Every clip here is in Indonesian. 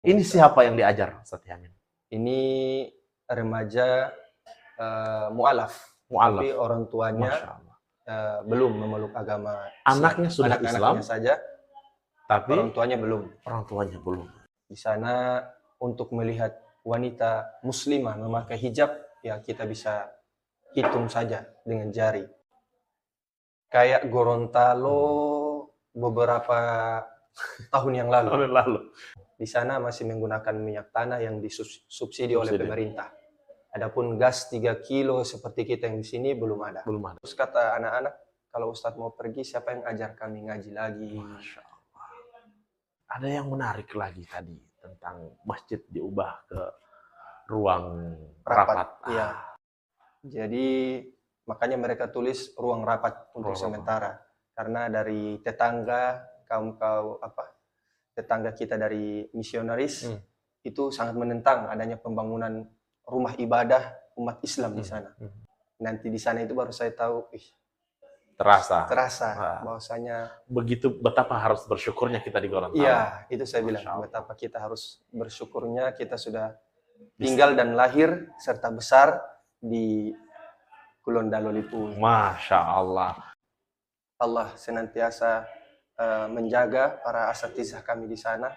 Ini siapa yang diajar, Ustaz Yamin? Ini remaja mu'alaf, Mu'alaf. tapi orang tuanya Masya Allah. belum memeluk agama Islam. Anaknya sudah Anak-anaknya Islam, saja, tapi orang tuanya belum. orang tuanya belum. Di sana untuk melihat wanita muslimah memakai hijab, ya kita bisa hitung saja dengan jari. Kayak Gorontalo beberapa tahun yang lalu. Tahun lalu. Di sana masih menggunakan minyak tanah yang disubsidi oleh Subsidi. pemerintah. Adapun gas 3 kilo seperti kita yang di sini belum ada. Belum ada. Terus kata anak-anak, kalau Ustadz mau pergi, siapa yang ajar kami ngaji lagi? Masya Allah. Ada yang menarik lagi tadi tentang masjid diubah ke ruang rapat. Iya. Jadi makanya mereka tulis ruang rapat untuk Ruang sementara. Karena dari tetangga, tetangga kita dari misionaris, itu sangat menentang adanya pembangunan rumah ibadah umat Islam di sana. Nanti di sana itu baru saya tahu, terasa bahwasanya begitu betapa harus bersyukurnya kita di Gorontalo. Iya, itu saya bilang, betapa kita harus bersyukurnya kita sudah tinggal dan lahir serta besar di Kulon Dalo Liput. Masya Allah. Allah senantiasa menjaga para asatizah kami di sana,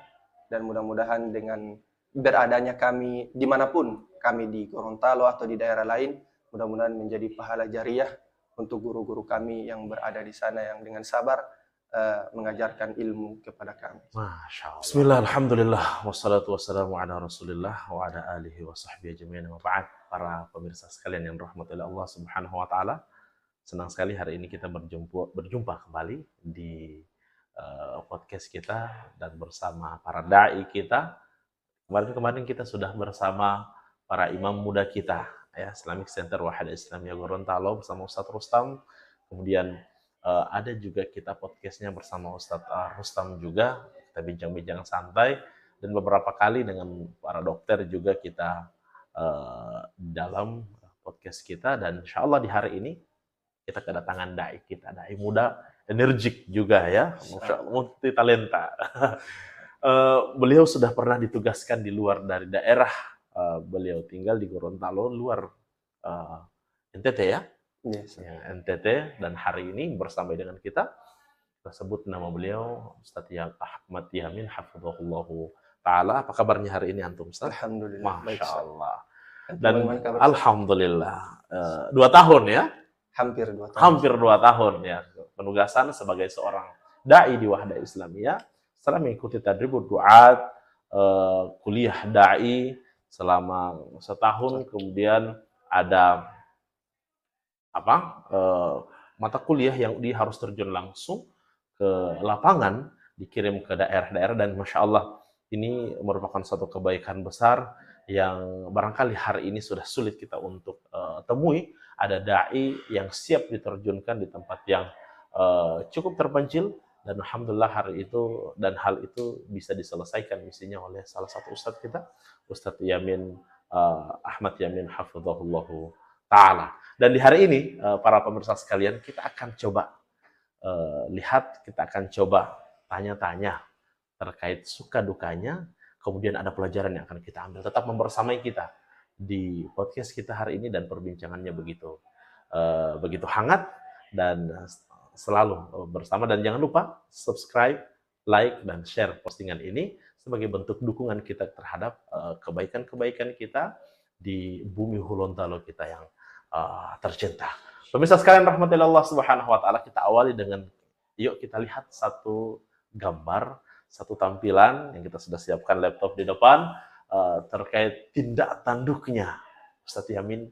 dan mudah-mudahan dengan beradanya kami dimanapun, kami di Gorontalo atau di daerah lain, mudah-mudahan menjadi pahala jariah untuk guru-guru kami yang berada di sana yang dengan sabar mengajarkan ilmu kepada kami. Masya Allah. Bismillah, alhamdulillah, wassalatu wassalamu ala rasulillah wa ala alihi wa sahbihi ajma'in wa ba'd. Para pemirsa sekalian yang dirahmati oleh Allah subhanahu wa ta'ala, senang sekali hari ini kita berjumpa kembali di podcast kita dan bersama para da'i kita. Kemarin kita sudah bersama para imam muda kita, ya, Islamic Center Wahidah Islamiyah Gorontalo bersama Ustadz Rustam. Kemudian ada juga kita podcastnya bersama Ustadz Rustam juga, kita bincang-bincang santai, dan beberapa kali dengan para dokter juga kita dalam podcast kita. Dan insya Allah di hari ini kita kedatangan da'i kita, da'i muda, energik juga ya, multi talenta. Beliau sudah pernah ditugaskan di luar dari daerah. Beliau tinggal di Gorontalo, luar NTT ya? Yes. Ya, NTT, dan hari ini bersama dengan kita sebut nama beliau Ustadz Ahmad Yamin hafizahullahu ta'ala. Apa kabarnya hari ini antum, Ustadz? Alhamdulillah. Masya Allah. Dan alhamdulillah 2 tahun ya? Hampir 2 tahun. Hampir 2 tahun ya penugasan sebagai seorang da'i di Wahdah Islamiyah. Setelah mengikuti tadribul du'at, kuliah da'i selama 1 tahun, kemudian ada mata kuliah yang dia harus terjun langsung ke lapangan, dikirim ke daerah-daerah, dan Masya Allah ini merupakan suatu kebaikan besar yang barangkali hari ini sudah sulit kita untuk temui. Ada da'i yang siap diterjunkan di tempat yang cukup terpencil, dan alhamdulillah hari itu dan hal itu bisa diselesaikan misinya oleh salah satu ustadz kita, Ustadz Yamin Ahmad Yamin hafizahullahu ta'ala. Dan di hari ini para pemirsa sekalian, kita akan coba kita akan coba tanya-tanya terkait suka dukanya, kemudian ada pelajaran yang akan kita ambil. Tetap membersamai kita di podcast kita hari ini, dan perbincangannya begitu hangat dan selalu bersama. Dan jangan lupa subscribe, like, dan share postingan ini sebagai bentuk dukungan kita terhadap kebaikan-kebaikan kita di bumi Gorontalo kita yang tercinta. Pemirsa sekalian rahmatillah Allah subhanahu wa ta'ala, kita awali dengan, yuk kita lihat satu gambar, satu tampilan yang kita sudah siapkan laptop di depan terkait tindak tanduknya Ustadz Yamin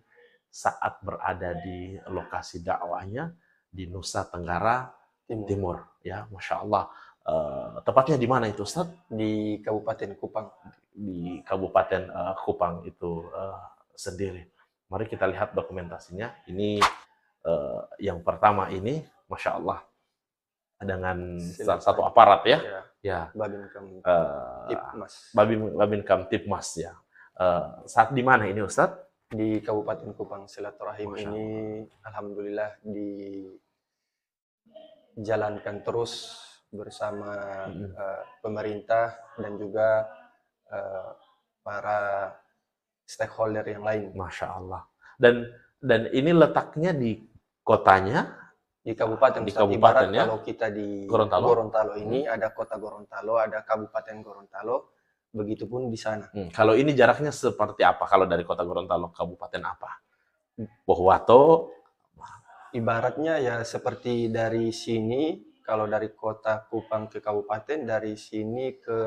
saat berada di lokasi dakwahnya di Nusa Tenggara Timur. Ya, Masya Allah. Tepatnya di mana itu, Ustadz? Di Kabupaten Kupang. Di Kabupaten Kupang itu sendiri. Mari kita lihat dokumentasinya. Ini yang pertama ini, Masya Allah, dengan satu aparat ya. Ya. Babin Kamtipmas ya. Saat di mana ini, Ustadz? Di Kabupaten Kupang. Silaturahim ini alhamdulillah dijalankan terus bersama pemerintah dan juga para stakeholder yang lain. Masya Allah. Dan ini letaknya di kotanya, Di kabupaten, di Ustaz. kabupaten Ibarat ya, kalau kita di Gorontalo. Gorontalo ini ada kota Gorontalo, ada kabupaten Gorontalo, begitupun di sana. Kalau ini jaraknya seperti apa kalau dari kota Gorontalo, kabupaten apa? Bohwato. Ibaratnya ya seperti dari sini, kalau dari kota Kupang ke kabupaten, dari sini ke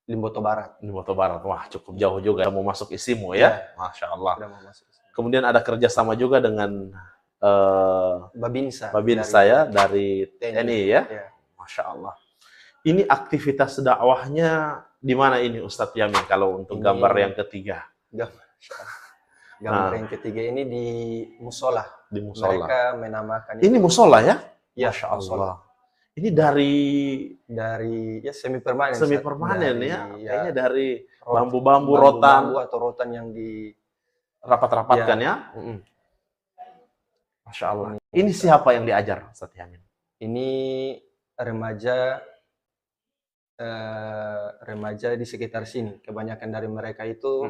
Limboto Barat. Limboto Barat. Wah, cukup jauh juga. Mau masuk Isimu Iya, ya? Masya Allah. sudah mau masuk. Kemudian ada kerjasama juga dengan Babinsa Babinsa ya, dari TNI. TNI ya? Ya. Masya Allah. Ini aktivitas dakwahnya di mana ini Ustadz Yamin kalau untuk Ini gambar yang ketiga? Gambar yang ketiga ini di musola. Di musola. Mereka menamakan Ini itu, musola ya? ya, Masya musola. Allah. Ini dari Ya semi permanen. semi permanen ya? Kayaknya dari bambu-bambu rotan. Bambu atau rotan yang di rapat-rapatkan ya. Masya Allah. Ini siapa yang diajar Ustadz Yamin? Ini remaja di sekitar sini. Kebanyakan dari mereka itu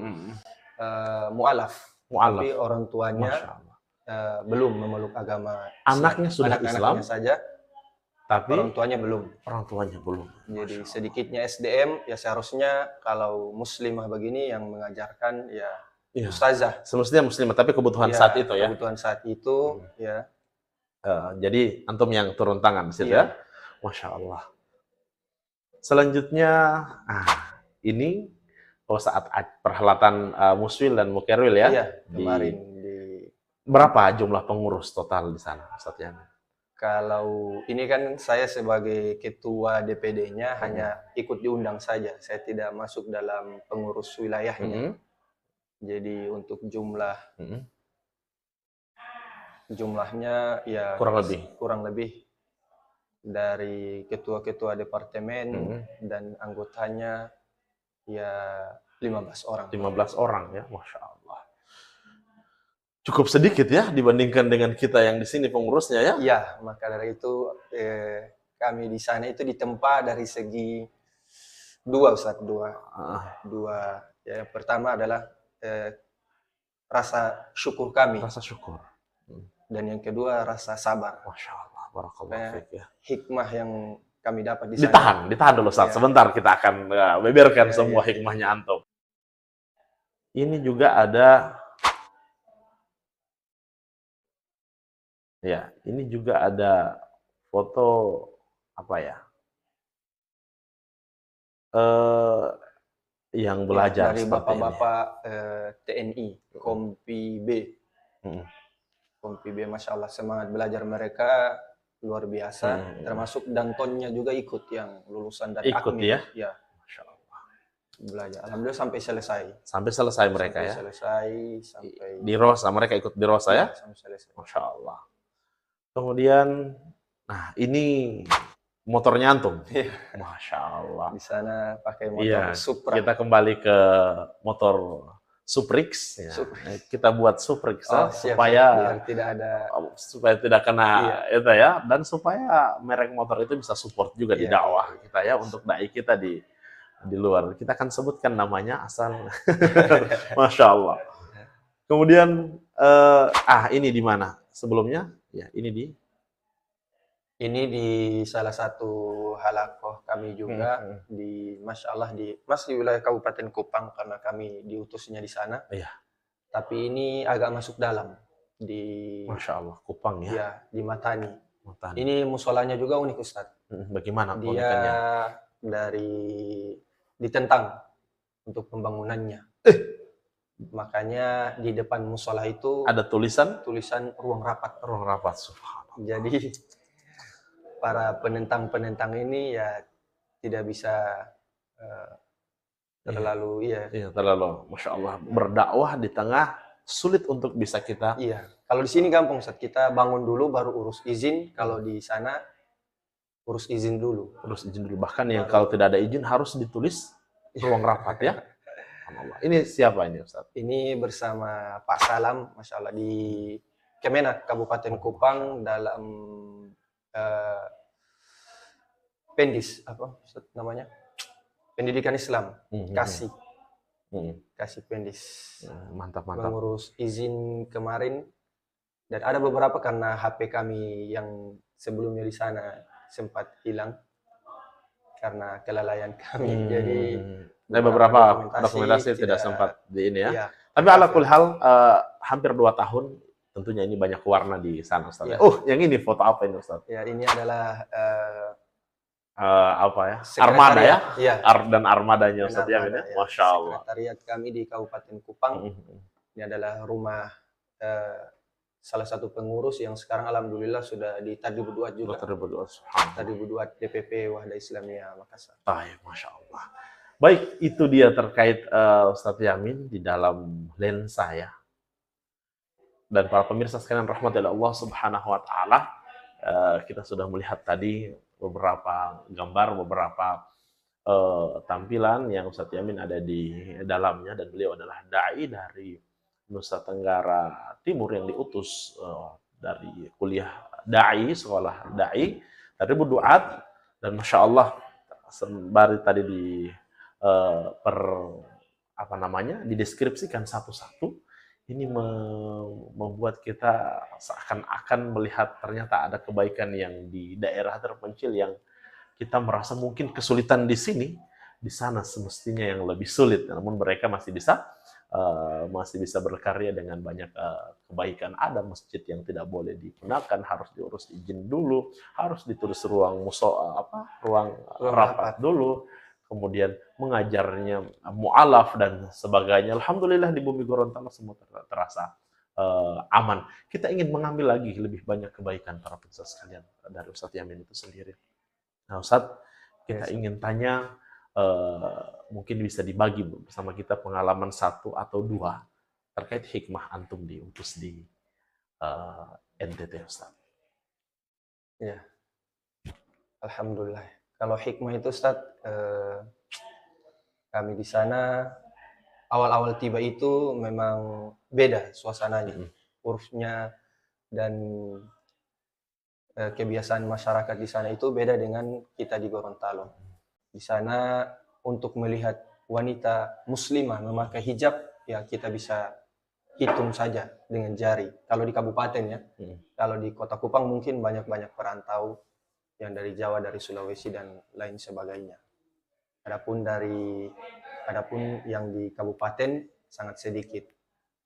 mu'alaf. Tapi orang tuanya belum memeluk agama. Anaknya sudah Islam saja, tapi orang tuanya belum. Jadi sedikitnya SDM ya seharusnya kalau muslimah begini yang mengajarkan ya ustazah. Semestinya muslimah, tapi kebutuhan saat itu ya. Kebutuhan saat itu ya. Jadi antum yang turun tangan di situ ya. Masya Allah. Selanjutnya, ini saat perhelatan Muswil dan Mukerwil ya. Iya, kemarin berapa jumlah pengurus total di sana, Ustadz Yamin? Kalau ini kan saya sebagai ketua DPD-nya hanya ikut diundang saja. Saya tidak masuk dalam pengurus wilayahnya. Jadi untuk jumlahnya ya kurang lebih dari ketua-ketua departemen dan anggotanya ya 15 orang. 15 orang ya, Masya Allah. Cukup sedikit ya dibandingkan dengan kita yang di sini pengurusnya ya? Iya, maka dari itu kami di sana itu ditempa dari segi dua, Ustaz. Dua. Ya, yang pertama adalah rasa syukur kami. Rasa syukur. Dan yang kedua rasa sabar. Masya Allah, barakallahu fiik ya. Hikmah yang kami dapat di sana. Ditahan dulu Ustaz. Sebentar kita akan beberkan semua hikmahnya antum. Ini juga ada ini juga ada foto apa ya? Yang belajar dari bapak-bapak TNI, Kompi B. Kompi B, Masya Allah, semangat belajar mereka luar biasa. Termasuk Dantonnya juga ikut yang lulusan dari Akmi. Ya. Masya Allah. Belajar. Alhamdulillah sampai selesai. Sampai selesai mereka sampai selesai, sampai di Rosa, mereka ikut di Rosa ya? Sampai selesai. Masya Allah. Kemudian, ini motornya antum. Masya Allah. Di sana pakai motor Supra. Kita kembali ke motor Suprix. Kita buat Suprix supaya tidak kena itu ya, dan supaya merek motor itu bisa support juga di dakwah kita ya, untuk dai kita di luar. Kita akan sebutkan namanya asal. Masya Allah. Kemudian ini di mana sebelumnya? Ya, ini di salah satu halakoh kami juga di Masya Allah masih di wilayah Kabupaten Kupang karena kami diutusnya di sana. Tapi ini agak masuk dalam di Masya Allah, Kupang ya. Ya, di Matani. Ini musolanya juga unik Ustadz. Bagaimana unikannya? Dia ditentang untuk pembangunannya. Makanya di depan musola itu ada tulisan ruang rapat. Ruang rapat, subhanallah. Jadi para penentang ini ya tidak bisa terlalu terlalu, Masya Allah, berdakwah di tengah sulit untuk bisa kita. Kalau di sini gampang Ustaz, kita bangun dulu baru urus izin. Kalau di sana urus izin dulu. Bahkan yang kalau tidak ada izin harus ditulis ruang rapat ya. Ini siapa ini Ustaz? Ini bersama Pak Salam, Masya Allah, di Kemenak Kabupaten Kupang dalam Pendis, apa namanya? Pendidikan Islam, kasih. kasih pendis. Mantap, mantap. Mengurus izin kemarin, dan ada beberapa karena HP kami yang sebelumnya di sana sempat hilang karena kelalaian kami. Jadi beberapa dokumentasi tidak sempat di ini ya. Iya, Tapi ala kulli hal hampir 2 tahun tentunya ini banyak warna di sana, Ustaz. Iya. Yang ini foto apa ini, Ustaz? Ya, ini adalah apa ya? Armada ya? Iya. Dan armadanya Ustaz Yamin ya. Masya Allah. Sekretariat kami di Kabupaten Kupang. Ini adalah rumah salah satu pengurus yang sekarang alhamdulillah sudah di Tadribuduat juga. Tadribuduat DPP Wahda Islamiyah Makassar. Masya Allah. Baik, itu dia terkait Ustadz Yamin di dalam lensa ya. Dan para pemirsa sekalian rahmatullahi Allah Subhanahu wa taala, kita sudah melihat tadi beberapa gambar, beberapa tampilan yang Ustadz Yamin ada di dalamnya, dan beliau adalah dai dari Nusa Tenggara Timur yang diutus dari kuliah dai, sekolah dai dari Buduat. Dan masya Allah, sembari tadi dideskripsikan satu-satu, ini membuat kita seakan-akan melihat ternyata ada kebaikan yang di daerah terpencil yang kita merasa mungkin kesulitan di sini, di sana semestinya yang lebih sulit, namun mereka masih bisa berkarya dengan banyak kebaikan. Ada masjid yang tidak boleh digunakan, harus diurus izin dulu, harus ditulis ruang rapat dulu, kemudian mengajarnya mu'alaf dan sebagainya. Alhamdulillah di bumi Gorontalo semua terasa aman. Kita ingin mengambil lagi lebih banyak kebaikan para pemirsa sekalian dari Ustadz Yamin itu sendiri. Nah Ustadz, kita ingin tanya, mungkin bisa dibagi bersama kita pengalaman 1 atau 2 terkait hikmah antum diutus di NTT, Ustaz. Ya, alhamdulillah. Kalau hikmah itu Ustaz, kami di sana awal-awal tiba itu memang beda suasananya, urufnya dan kebiasaan masyarakat di sana itu beda dengan kita di Gorontalo. Di sana untuk melihat wanita muslimah memakai hijab, ya kita bisa hitung saja dengan jari. Kalau di kabupaten ya, kalau di Kota Kupang mungkin banyak-banyak perantau yang dari Jawa, dari Sulawesi dan lain sebagainya. Adapun yang di kabupaten sangat sedikit.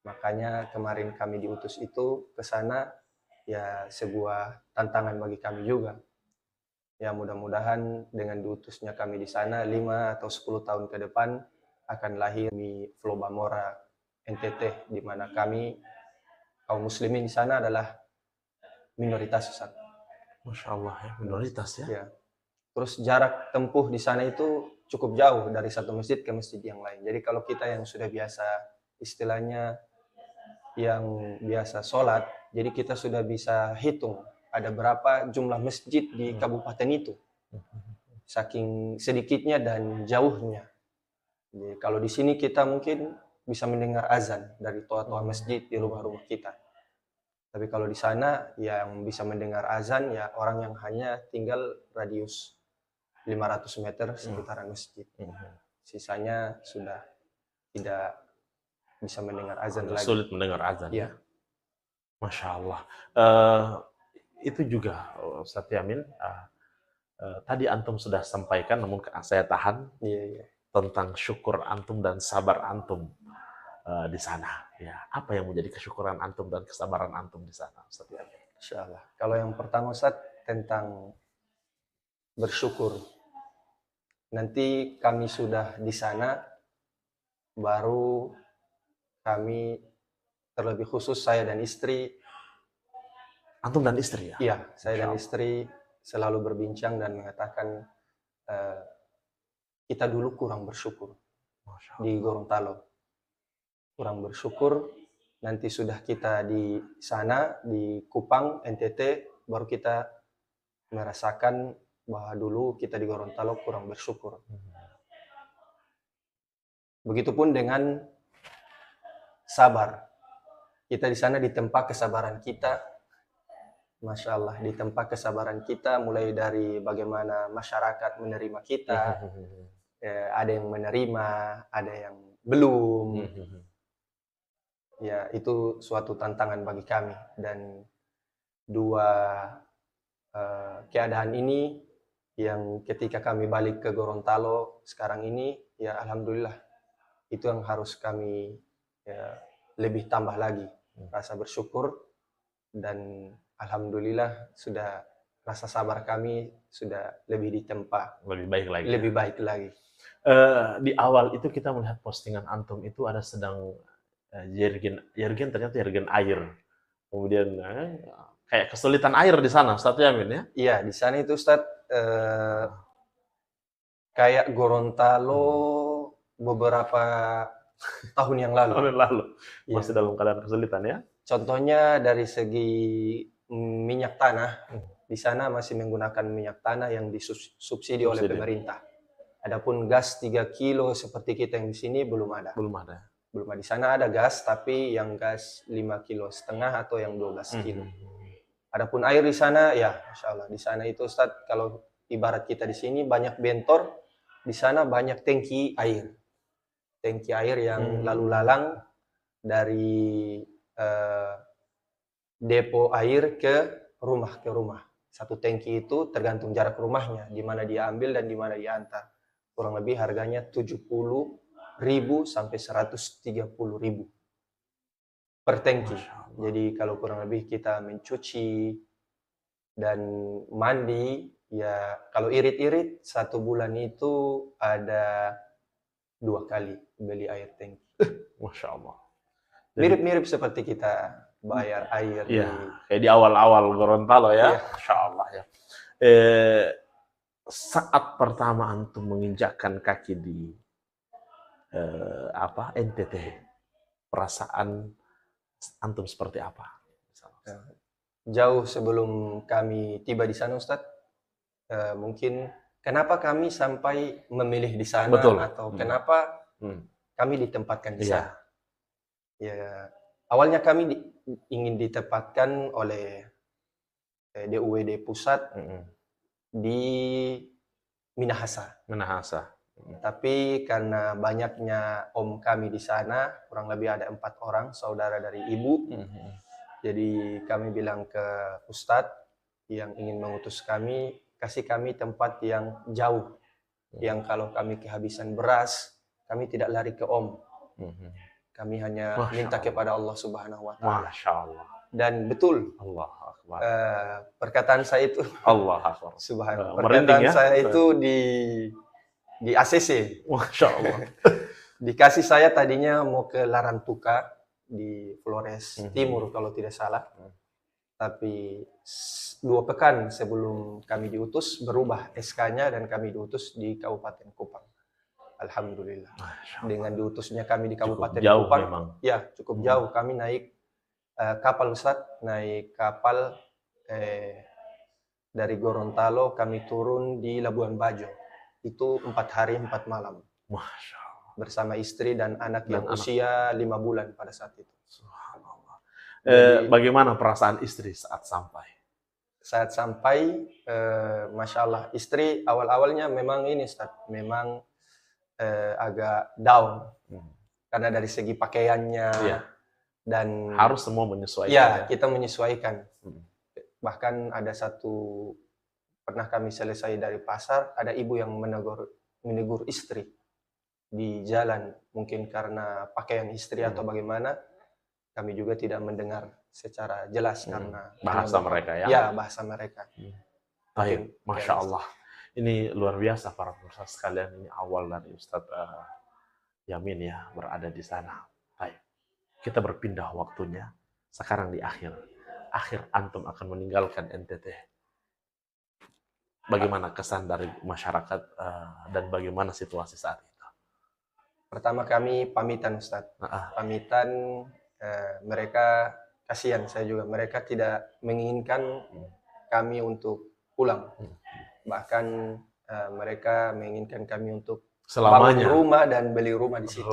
Makanya kemarin kami diutus itu ke sana, ya sebuah tantangan bagi kami juga. Ya mudah-mudahan dengan diutusnya kami di sana 5 atau 10 tahun ke depan akan lahir di Flobamora NTT, di mana kami kaum muslimin di sana adalah minoritas, Ustaz. Masya Allah ya, minoritas ya. Ya. Terus jarak tempuh di sana itu cukup jauh dari satu masjid ke masjid yang lain. Jadi kalau kita yang sudah biasa, istilahnya yang biasa sholat, jadi kita sudah bisa hitung ada berapa jumlah masjid di kabupaten itu. Saking sedikitnya dan jauhnya. Jadi, kalau di sini kita mungkin bisa mendengar azan dari toa-toa masjid di rumah-rumah kita. Tapi kalau di sana yang bisa mendengar azan ya orang yang hanya tinggal radius 500 meter seputaran masjid. Sisanya sudah tidak bisa mendengar azan lagi. Sulit mendengar azan. Ya. Masya Allah. Itu juga Ustadz Yamin, tadi antum sudah sampaikan, namun saya tahan tentang syukur antum dan sabar antum di sana. Ya, apa yang menjadi kesyukuran antum dan kesabaran antum di sana, Ustadz Yamin? Insyaallah. Kalau yang pertama Ustadz tentang bersyukur. Nanti kami sudah di sana, baru kami terlebih khusus saya dan istri. Antum dan istri ya? Iya, saya dan istri selalu berbincang dan mengatakan kita dulu kurang bersyukur di Gorontalo. Kurang bersyukur, nanti sudah kita di sana, di Kupang, NTT, baru kita merasakan bahwa dulu kita di Gorontalo kurang bersyukur. Begitupun dengan sabar. Kita di sana ditempa kesabaran kita. Masya Allah, ditempa kesabaran kita mulai dari bagaimana masyarakat menerima kita, ada yang menerima, ada yang belum. Ya, itu suatu tantangan bagi kami. Dan dua keadaan ini yang ketika kami balik ke Gorontalo sekarang ini, ya alhamdulillah, itu yang harus kami ya, lebih tambah lagi rasa bersyukur, dan alhamdulillah sudah rasa sabar kami sudah lebih ditempa, Lebih baik lagi. lebih baik lagi. Di awal itu kita melihat postingan antum itu ada sedang jerigen ternyata jerigen air. Kemudian kayak kesulitan air di sana, Ustaz Yamin ya? Iya, di sana itu Ustaz kayak Gorontalo beberapa tahun yang lalu. Tahun lalu Iya. masih dalam keadaan kesulitan ya? Contohnya dari segi minyak tanah, di sana masih menggunakan minyak tanah yang disubsidi oleh pemerintah. Adapun gas 3 kilo seperti kita yang di sini belum ada. Belum ada. Belum ada. Di sana ada gas, tapi yang gas 5,5 kilo atau yang 12 kilo. Adapun air di sana, ya Masya Allah. Di sana itu Ustaz, kalau ibarat kita di sini banyak bentor, di sana banyak tangki air. Tangki air yang lalu lalang dari depo air ke rumah. Satu tangki itu tergantung jarak rumahnya, di mana dia ambil dan di mana dia antar. Kurang lebih harganya 70.000 sampai 130.000 per tangki. Jadi kalau kurang lebih kita mencuci dan mandi, ya kalau irit-irit 1 bulan itu ada 2 kali beli air tangki. Masya Allah. Mirip-mirip seperti kita bayar air. Iya, kayak di awal-awal Gorontalo ya. Iya. Masya Allah ya. Saat pertama antum menginjakkan kaki di NTT, perasaan antum seperti apa? Jauh sebelum kami tiba di sana, Ustadz, mungkin kenapa kami sampai memilih di sana, atau kenapa kami ditempatkan di sana? Ya, awalnya kami ingin ditempatkan oleh DUWD pusat di Minahasa. Tapi karena banyaknya om kami di sana, kurang lebih ada 4 orang saudara dari ibu. Jadi kami bilang ke Ustadz yang ingin mengutus kami, kasih kami tempat yang jauh, yang kalau kami kehabisan beras, kami tidak lari ke om. Kami hanya minta kepada Allah Subhanahu wa Ta'ala. Masya Allah. Dan betul, Allah Akbar. perkataan saya itu, Allah Akbar. Subhanallah. Perkataan saya itu di ACC. Masya Allah. Dikasih saya tadinya mau ke Larantuka di Flores Timur kalau tidak salah. Tapi 2 pekan sebelum kami diutus berubah SK-nya dan kami diutus di Kabupaten Kupang. Alhamdulillah. Dengan diutusnya kami di Kabupaten Kupang, memang. Ya cukup jauh. Kami naik kapal, Ustaz, naik kapal dari Gorontalo, kami turun di Labuan Bajo. Itu 4 hari 4 malam. Masya Allah. Bersama istri dan anak yang usia 5 bulan pada saat itu. Subhanallah. Jadi, bagaimana perasaan istri saat sampai? Saat sampai, Masya Allah, istri awal-awalnya memang ini, Ustaz, memang agak down. Karena dari segi pakaiannya, dan harus semua menyesuaikan. Ya, kita menyesuaikan. Bahkan ada satu, pernah kami selesai dari pasar, ada ibu yang menegur istri di jalan, mungkin karena pakaian istri atau bagaimana, kami juga tidak mendengar secara jelas karena bahasa mereka ya. Ya, bahasa mereka. Baik, Masya Allah. Ini luar biasa para pemirsa sekalian, ini awal dari Ustadz Yamin ya berada di sana. Baik, kita berpindah waktunya. Sekarang di akhir antum akan meninggalkan NTT. Bagaimana kesan dari masyarakat dan bagaimana situasi saat itu? Pertama kami pamitan, Ustadz. Pamitan, mereka kasihan, saya juga. Mereka tidak menginginkan kami untuk pulang. Bahkan mereka menginginkan kami untuk selamanya bangun rumah dan beli rumah di situ.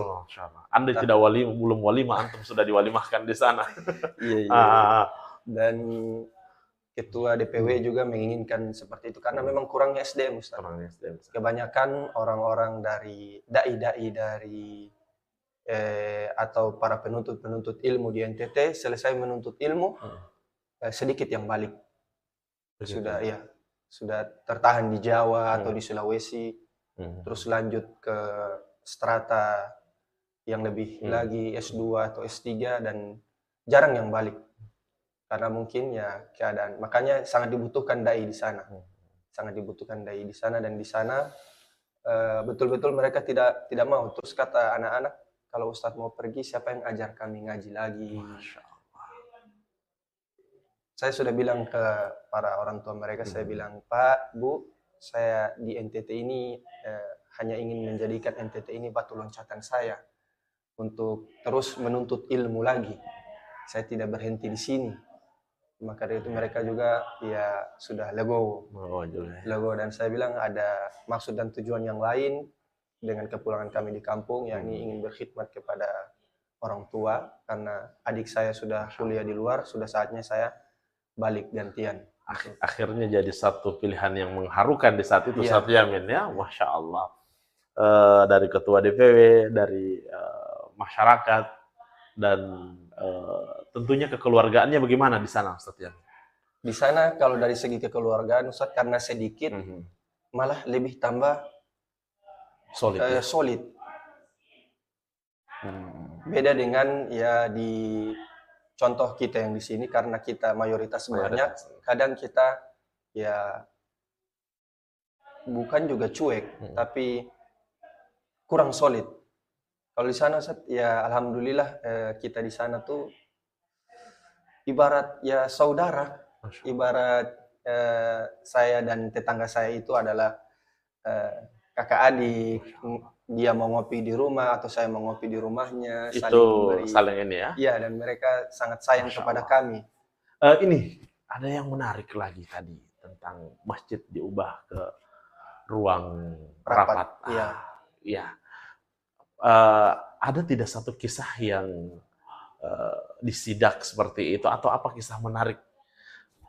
Anda tidak belum walimah, antum sudah diwalimahkan di sana. Iya. Dan ketua DPW juga menginginkan seperti itu karena memang kurangnya SDM, Ustaz. Kurangnya SDM. Kebanyakan orang-orang dari dai-dai dari atau para penuntut-penuntut ilmu di NTT selesai menuntut ilmu sedikit yang balik. Begitu. Sudah tertahan di Jawa atau di Sulawesi, terus lanjut ke strata yang lebih lagi S2 atau S3 dan jarang yang balik. Karena mungkin ya keadaan. Makanya sangat dibutuhkan dai di sana. Sangat dibutuhkan dai di sana, dan di sana betul-betul mereka tidak mau. Terus kata anak-anak, kalau Ustadz mau pergi, siapa yang ajar kami ngaji lagi? Masya Allah. Saya sudah bilang ke para orang tua mereka, saya bilang, Pak, Bu, saya di NTT ini hanya ingin menjadikan NTT ini batu loncatan saya untuk terus menuntut ilmu lagi. Saya tidak berhenti di sini. Maka dari itu mereka juga ya sudah legowo, dan saya bilang ada maksud dan tujuan yang lain dengan kepulangan kami di kampung, yakni ingin berkhidmat kepada orang tua karena adik saya sudah kuliah di luar, sudah saatnya saya balik gantian. Akhirnya jadi satu pilihan yang mengharukan di saat itu, Ustaz Yamin, ya, Masya Allah. Dari ketua DPW, dari masyarakat, dan tentunya kekeluargaannya bagaimana di sana, Ustaz Yamin? Di sana kalau dari segi kekeluargaan, Ustaz, karena sedikit, malah lebih tambah solid. Beda dengan ya di contoh kita yang di sini, karena kita mayoritas banyak, kadang kita ya bukan juga cuek, tapi kurang solid. Kalau di sana, Ustaz, ya alhamdulillah kita di sana tuh ibarat ya saudara. Ibarat saya dan tetangga saya itu adalah kakak adik. Dia mau ngopi di rumah atau saya mau ngopi di rumahnya. Itu saling ini ya? Iya, dan mereka sangat sayang kepada kami. Ini ada yang menarik lagi tadi tentang masjid diubah ke ruang rapat. Iya. Ada tidak satu kisah yang disidak seperti itu, atau apa kisah menarik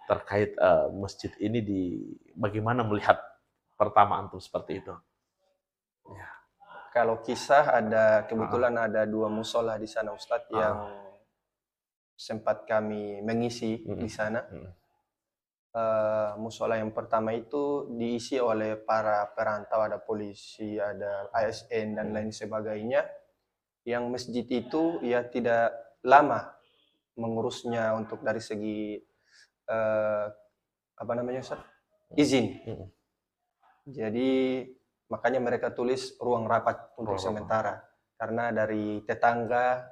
terkait masjid ini, bagaimana melihat pertama antum seperti itu? Ya. Kalau kisah, kebetulan ada 2 musola di sana, Ustadz, yang sempat kami mengisi di sana. Musola yang pertama itu diisi oleh para perantau, ada polisi, ada ASN dan lain sebagainya. Yang masjid itu ya tidak lama mengurusnya untuk dari segi izin. Jadi makanya mereka tulis ruang rapat untuk sementara, karena dari tetangga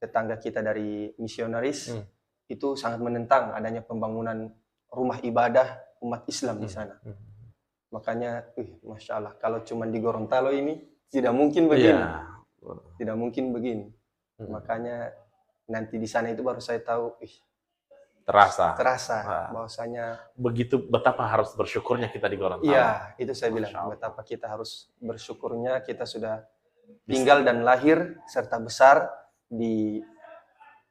tetangga kita dari misionaris itu sangat menentang adanya pembangunan rumah ibadah umat Islam di sana. Makanya, Masya Allah, kalau cuma di Gorontalo ini tidak mungkin begini. Tidak mungkin begini. Makanya nanti di sana itu baru saya tahu, terasa bahwasanya begitu betapa harus bersyukurnya kita di Gorontalo. Iya, itu saya bilang, betapa kita harus bersyukurnya kita sudah tinggal dan lahir serta besar di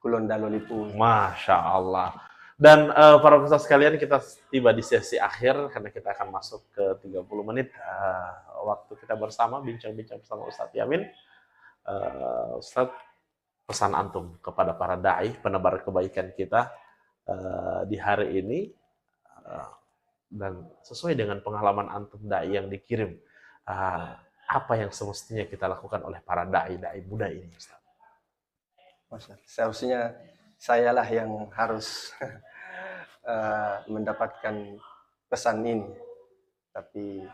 Kulon Dalo Lipui. Masya Allah. Dan para pemirsa sekalian, kita tiba di sesi akhir karena kita akan masuk ke 30 menit waktu kita bersama bincang-bincang bersama Ustadz Yamin. Ustadz, pesan antum kepada para dai penebar kebaikan kita di hari ini, dan sesuai dengan pengalaman antum dai yang dikirim, apa yang semestinya kita lakukan oleh para dai muda ini, Ustaz? Seharusnya sayalah yang harus mendapatkan pesan ini, tapi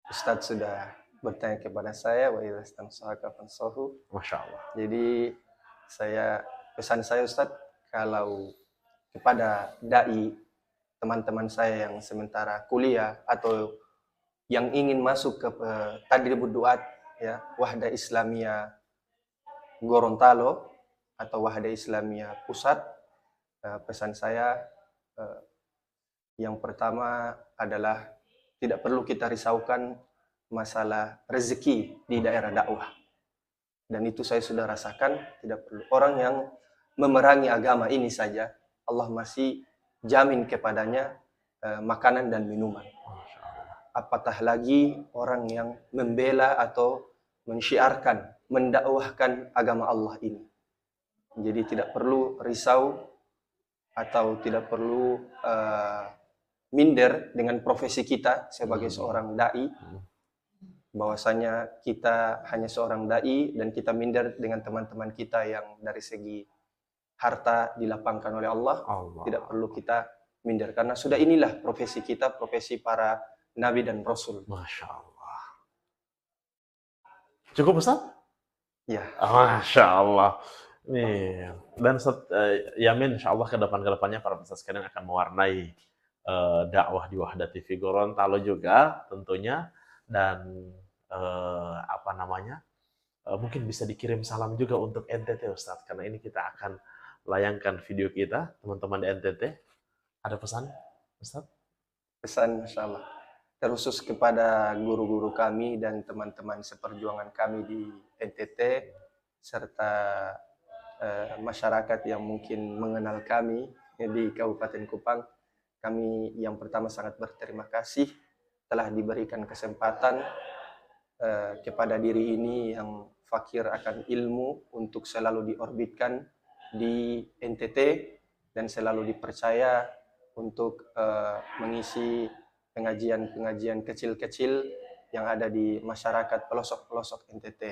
Ustadz sudah bertanya kepada saya, wa idza stansahaka fansahu. Masya Allah. Jadi pesan saya, Ustadz, kalau kepada dai teman-teman saya yang sementara kuliah atau yang ingin masuk ke Tadribud Duat, ya, Wahda Islamiyah Gorontalo atau Wahda Islamiyah Pusat, pesan saya yang pertama adalah tidak perlu kita risaukan masalah rezeki di daerah dakwah. Dan itu saya sudah rasakan, tidak perlu. Orang yang memerangi agama ini saja Allah masih jamin kepadanya makanan dan minuman. Masya Allah. Apatah lagi orang yang membela atau mensyiarkan, mendakwahkan agama Allah ini. Jadi tidak perlu risau atau tidak perlu minder dengan profesi kita sebagai seorang dai, bahwasanya kita hanya seorang dai dan kita minder dengan teman-teman kita yang dari segi harta dilapangkan oleh Allah. Tidak perlu kita minder karena sudah inilah profesi kita, profesi para nabi dan rasul. Masya Allah. Cukup Ustaz? Ya. Masya Allah. Nih, dan Yamin insya Allah ke depannya para peserta sekalian akan mewarnai dakwah di Wahda TV Gorontalo juga tentunya, dan mungkin bisa dikirim salam juga untuk NTT Ustaz, karena ini kita akan layangkan video kita teman-teman di NTT. Ada pesan Ustaz? Pesan Masya Allah terkhusus kepada guru-guru kami dan teman-teman seperjuangan kami di NTT serta masyarakat yang mungkin mengenal kami di Kabupaten Kupang. Kami yang pertama sangat berterima kasih telah diberikan kesempatan kepada diri ini yang fakir akan ilmu untuk selalu diorbitkan di NTT dan selalu dipercaya untuk mengisi pengajian-pengajian kecil-kecil yang ada di masyarakat pelosok-pelosok NTT,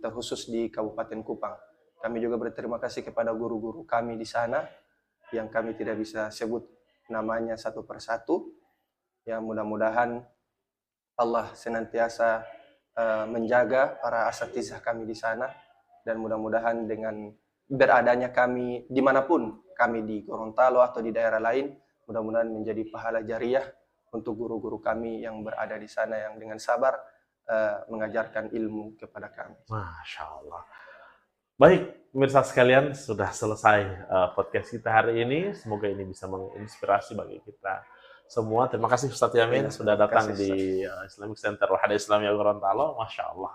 terkhusus di Kabupaten Kupang. Kami juga berterima kasih kepada guru-guru kami di sana yang kami tidak bisa sebut namanya satu persatu. Ya, mudah-mudahan Allah senantiasa menjaga para asatizah kami di sana, dan mudah-mudahan dengan beradanya kami dimanapun kami di Gorontalo atau di daerah lain, mudah-mudahan menjadi pahala jariah untuk guru-guru kami yang berada di sana yang dengan sabar mengajarkan ilmu kepada kami. Masya Allah. Baik, pemirsa sekalian, sudah selesai podcast kita hari ini. Semoga ini bisa menginspirasi bagi kita semua. Terima kasih Ustadz Yamin sudah datang di Islamic Center Wahda Islamiyah Gorontalo. Masya Allah.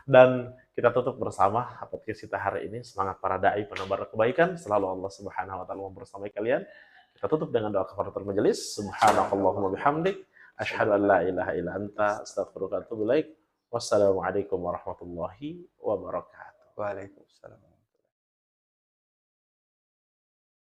Dan kita tutup bersama podcast kita hari ini. Semangat para da'i penebar kebaikan. Selalu Allah Subhanahu wa taala membersamai kalian. Kita tutup dengan doa kafaratul majelis. Subhanakallahumma bihamdik, asyhadu an la ilaha illa anta, astaghfiruka wa atubu ilaik. Wassalamualaikum warahmatullahi wabarakatuh. Waalaikumsalam.